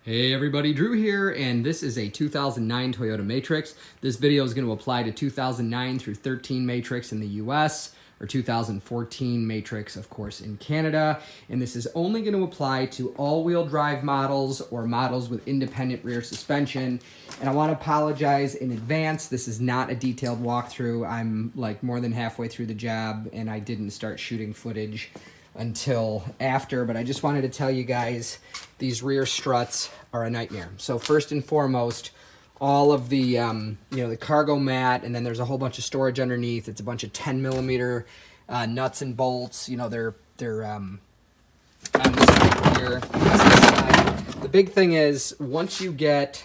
Hey everybody, Drew here, and this is a 2009 Toyota Matrix. This video is going to apply to 2009 through 13 Matrix in the US, or 2014 Matrix, of course, in Canada. And this is only going to apply to all-wheel drive models or models with independent rear suspension. And I want to apologize in advance. This is not a detailed walkthrough. I'm like more than halfway through the job, and I didn't start shooting footage until after, but I just wanted to tell you guys these rear struts are a nightmare. So first and foremost, all of the the cargo mat, and then there's a whole bunch of storage underneath. It's a bunch of 10mm nuts and bolts. They're on this side here. This side. The big thing is once you get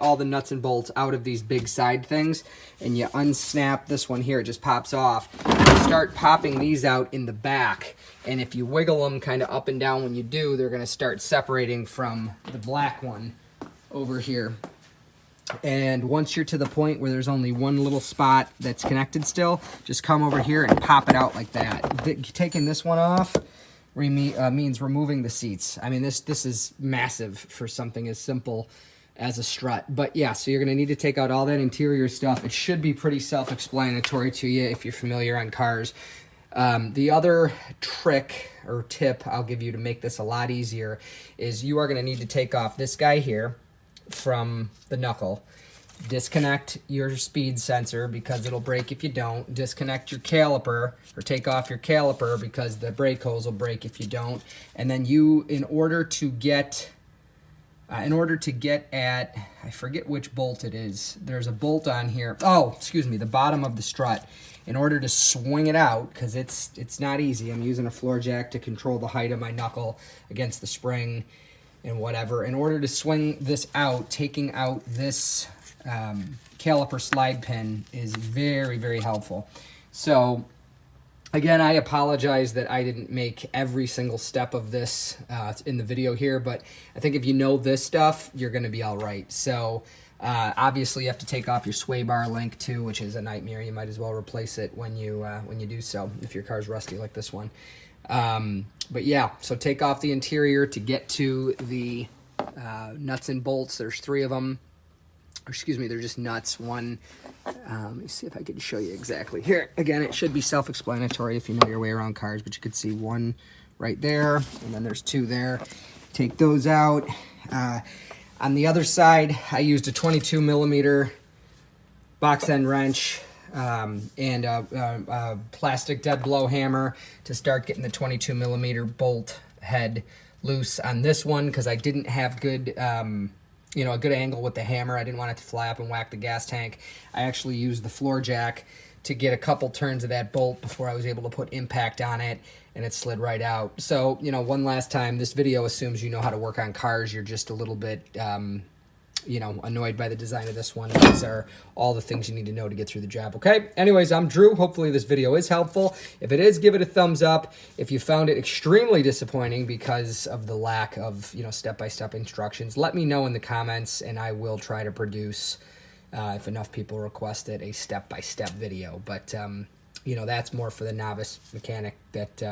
all the nuts and bolts out of these big side things and you unsnap this one here, it just pops off. You start popping these out in the back, and if you wiggle them kind of up and down when you do, they're going to start separating from the black one over here. And once you're to the point where there's only one little spot that's connected still, just come over here and pop it out like that. Taking this one off means removing the seats. I mean, this is massive for something as simple as a strut. But yeah, so you're going to need to take out all that interior stuff. It should be pretty self-explanatory to you if you're familiar on cars. The other trick or tip I'll give you to make this a lot easier is you are going to need to take off this guy here from the knuckle. Disconnect your speed sensor because it'll break if you don't. Disconnect your caliper, or take off your caliper because the brake hose will break if you don't. And then in order to get at, I forget which bolt it is. There's a bolt on here. Oh, excuse me, the bottom of the strut. In order to swing it out, because it's not easy. I'm using a floor jack to control the height of my knuckle against the spring and whatever. In order to swing this out, taking out this caliper slide pin is very, very helpful. So again, I apologize that I didn't make every single step of this in the video here, but I think if you know this stuff, you're going to be all right. So obviously you have to take off your sway bar link too, which is a nightmare. You might as well replace it when you do so, if your car's rusty like this one. But yeah, so take off the interior to get to the nuts and bolts. There's 3 of them. Or excuse me, they're just nuts. One, let me see if I can show you exactly. Here, again, it should be self-explanatory if you know your way around cars, but you could see one right there, and then there's 2 there. Take those out. On the other side, I used a 22mm box end wrench and a plastic dead blow hammer to start getting the 22mm bolt head loose on this one because I didn't have good a good angle with the hammer. I didn't want it to fly up and whack the gas tank. I actually used the floor jack to get a couple turns of that bolt before I was able to put impact on it, and it slid right out. So, one last time, this video assumes you know how to work on cars. You're just a little bit, annoyed by the design of this one. These are all the things you need to know to get through the job, okay? Anyways, I'm Drew. Hopefully this video is helpful. If it is, give it a thumbs up. If you found it extremely disappointing because of the lack of, step-by-step instructions, let me know in the comments, and I will try to produce, if enough people request it, a step-by-step video. But, that's more for the novice mechanic that,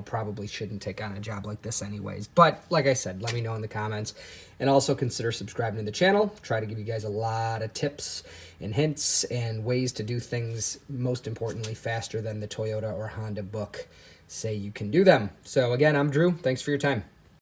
probably shouldn't take on a job like this anyways. But like I said, let me know in the comments, and also consider subscribing to the channel. Try to give you guys a lot of tips and hints and ways to do things, most importantly, faster than the Toyota or Honda book say you can do them. So again, I'm Drew. Thanks for your time.